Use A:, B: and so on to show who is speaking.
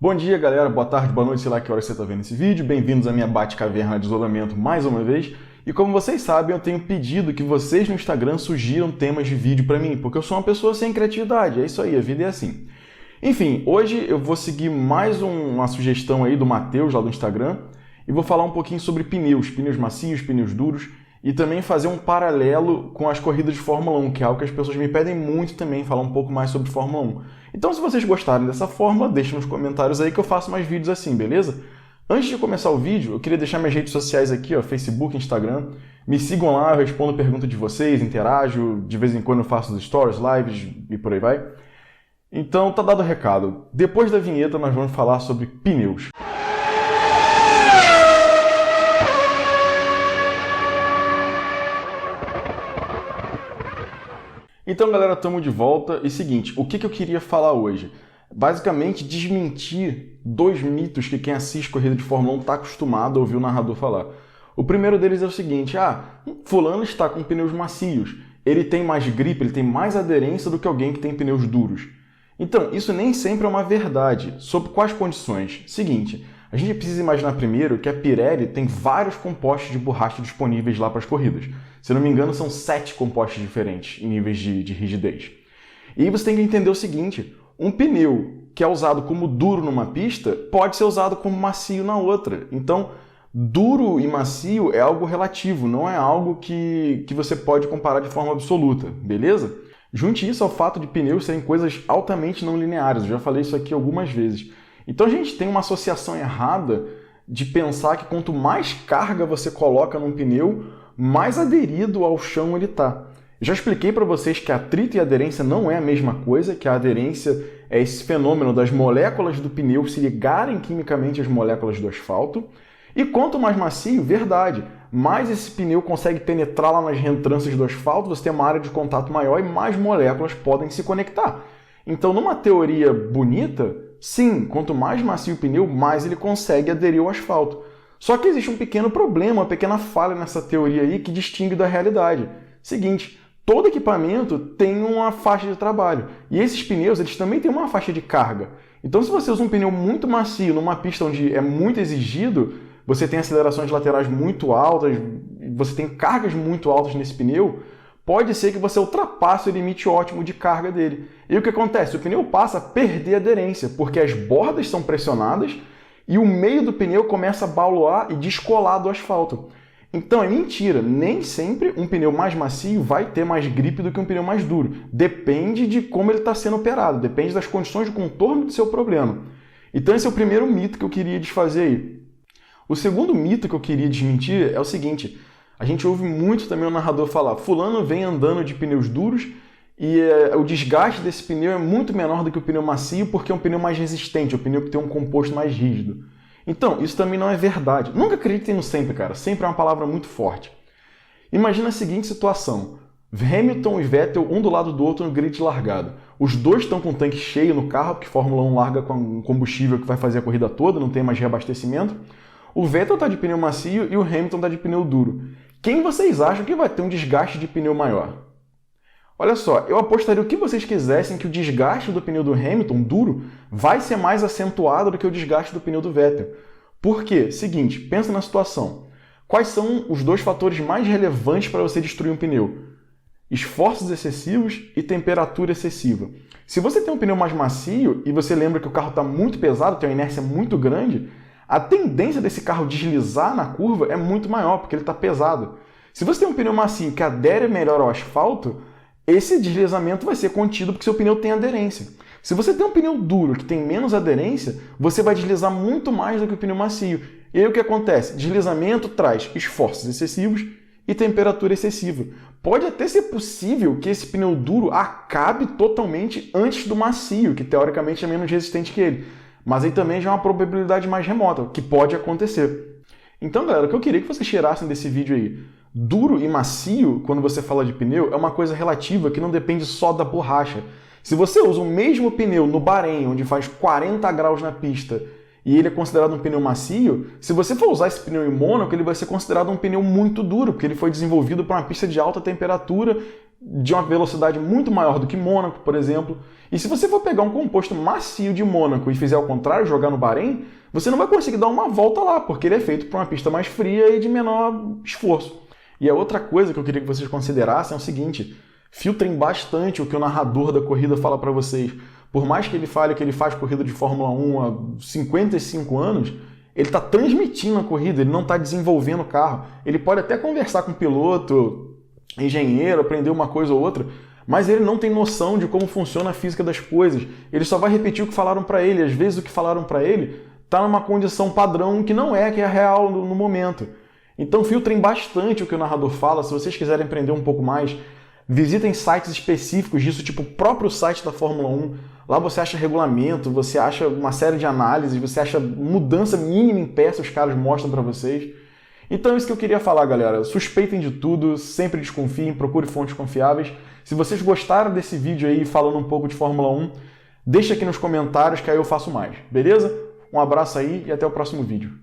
A: Bom dia, galera, boa tarde, boa noite, sei lá que hora você está vendo esse vídeo. Bem-vindos à minha Batcaverna de isolamento mais uma vez. E como vocês sabem, eu tenho pedido que vocês no Instagram sugiram temas de vídeo para mim, porque eu sou uma pessoa sem criatividade, é isso aí, a vida é assim. Enfim, hoje eu vou seguir mais uma sugestão aí do Matheus lá do Instagram e vou falar um pouquinho sobre pneus macios, pneus duros e também fazer um paralelo com as corridas de Fórmula 1, que é algo que as pessoas me pedem muito também, falar um pouco mais sobre Fórmula 1. Então, se vocês gostarem dessa forma, deixem nos comentários aí que eu faço mais vídeos assim, beleza? Antes de começar o vídeo, eu queria deixar minhas redes sociais aqui, ó, Facebook, Instagram. Me sigam lá, eu respondo perguntas de vocês, interajo, de vez em quando eu faço os stories, lives e por aí vai. Então, tá dado o recado. Depois da vinheta, nós vamos falar sobre pneus. Então, galera, estamos de volta. E seguinte, o que eu queria falar hoje? Basicamente, desmentir dois mitos que quem assiste corrida de Fórmula 1 está acostumado a ouvir o narrador falar. O primeiro deles é o seguinte, fulano está com pneus macios, ele tem mais gripe, ele tem mais aderência do que alguém que tem pneus duros. Então, isso nem sempre é uma verdade. Sob quais condições? Seguinte, a gente precisa imaginar primeiro que a Pirelli tem vários compostos de borracha disponíveis lá para as corridas. Se não me engano, são 7 compostos diferentes em níveis de rigidez. E aí você tem que entender o seguinte, um pneu que é usado como duro numa pista pode ser usado como macio na outra. Então, duro e macio é algo relativo, não é algo que você pode comparar de forma absoluta, beleza? Junte isso ao fato de pneus serem coisas altamente não lineares, eu já falei isso aqui algumas vezes. Então a gente tem uma associação errada de pensar que quanto mais carga você coloca num pneu, mais aderido ao chão ele está. Já expliquei para vocês que atrito e aderência não é a mesma coisa, que a aderência é esse fenômeno das moléculas do pneu se ligarem quimicamente às moléculas do asfalto. E quanto mais macio, verdade, mais esse pneu consegue penetrar lá nas reentrâncias do asfalto, você tem uma área de contato maior e mais moléculas podem se conectar. Então, numa teoria bonita, sim, quanto mais macio o pneu, mais ele consegue aderir ao asfalto. Só que existe um pequeno problema, uma pequena falha nessa teoria aí que distingue da realidade. Seguinte, todo equipamento tem uma faixa de trabalho. E esses pneus, eles também têm uma faixa de carga. Então, se você usa um pneu muito macio numa pista onde é muito exigido, você tem acelerações laterais muito altas, você tem cargas muito altas nesse pneu, pode ser que você ultrapasse o limite ótimo de carga dele. E o que acontece? O pneu passa a perder aderência, porque as bordas são pressionadas e o meio do pneu começa a bauloar e descolar do asfalto. Então é mentira, nem sempre um pneu mais macio vai ter mais gripe do que um pneu mais duro. Depende de como ele está sendo operado, depende das condições de contorno do seu problema. Então esse é o primeiro mito que eu queria desfazer aí. O segundo mito que eu queria desmentir é o seguinte, a gente ouve muito também o narrador falar, fulano vem andando de pneus duros e o desgaste desse pneu é muito menor do que o pneu macio porque é um pneu mais resistente, é um pneu que tem um composto mais rígido. Então, isso também não é verdade. Nunca acreditem no sempre, cara. Sempre é uma palavra muito forte. Imagina a seguinte situação. Hamilton e Vettel, um do lado do outro no grid de largada. Os dois estão com o tanque cheio no carro, porque Fórmula 1 larga com um combustível que vai fazer a corrida toda, não tem mais reabastecimento. O Vettel está de pneu macio e o Hamilton está de pneu duro. Quem vocês acham que vai ter um desgaste de pneu maior? Olha só, eu apostaria o que vocês quisessem que o desgaste do pneu do Hamilton, duro, vai ser mais acentuado do que o desgaste do pneu do Vettel. Por quê? Seguinte, pensa na situação. Quais são os dois fatores mais relevantes para você destruir um pneu? Esforços excessivos e temperatura excessiva. Se você tem um pneu mais macio e você lembra que o carro está muito pesado, tem uma inércia muito grande, a tendência desse carro deslizar na curva é muito maior, porque ele está pesado. Se você tem um pneu macio que adere melhor ao asfalto, esse deslizamento vai ser contido porque seu pneu tem aderência. Se você tem um pneu duro que tem menos aderência, você vai deslizar muito mais do que o pneu macio. E aí o que acontece? Deslizamento traz esforços excessivos e temperatura excessiva. Pode até ser possível que esse pneu duro acabe totalmente antes do macio, que teoricamente é menos resistente que ele. Mas aí também já é uma probabilidade mais remota, que pode acontecer. Então, galera, o que eu queria que vocês tirassem desse vídeo aí, duro e macio, quando você fala de pneu, é uma coisa relativa que não depende só da borracha. Se você usa o mesmo pneu no Bahrein, onde faz 40 graus na pista, e ele é considerado um pneu macio, se você for usar esse pneu em Mônaco, ele vai ser considerado um pneu muito duro, porque ele foi desenvolvido para uma pista de alta temperatura de uma velocidade muito maior do que Mônaco, por exemplo. E se você for pegar um composto macio de Mônaco e fizer ao contrário, jogar no Bahrein, você não vai conseguir dar uma volta lá, porque ele é feito para uma pista mais fria e de menor esforço. E a outra coisa que eu queria que vocês considerassem é o seguinte: filtrem bastante o que o narrador da corrida fala para vocês. Por mais que ele fale que ele faz corrida de Fórmula 1 há 55 anos, ele está transmitindo a corrida, ele não está desenvolvendo o carro. Ele pode até conversar com o piloto, engenheiro, aprender uma coisa ou outra, mas ele não tem noção de como funciona a física das coisas. Ele só vai repetir o que falaram para ele. Às vezes o que falaram para ele está numa condição padrão que não é, que é real no momento. Então filtrem bastante o que o narrador fala. Se vocês quiserem aprender um pouco mais, visitem sites específicos disso, tipo o próprio site da Fórmula 1. Lá você acha regulamento, você acha uma série de análises, você acha mudança mínima em peça, os caras mostram para vocês. Então é isso que eu queria falar, galera. Suspeitem de tudo, sempre desconfiem, procure fontes confiáveis. Se vocês gostaram desse vídeo aí falando um pouco de Fórmula 1, deixa aqui nos comentários que aí eu faço mais, beleza? Um abraço aí e até o próximo vídeo.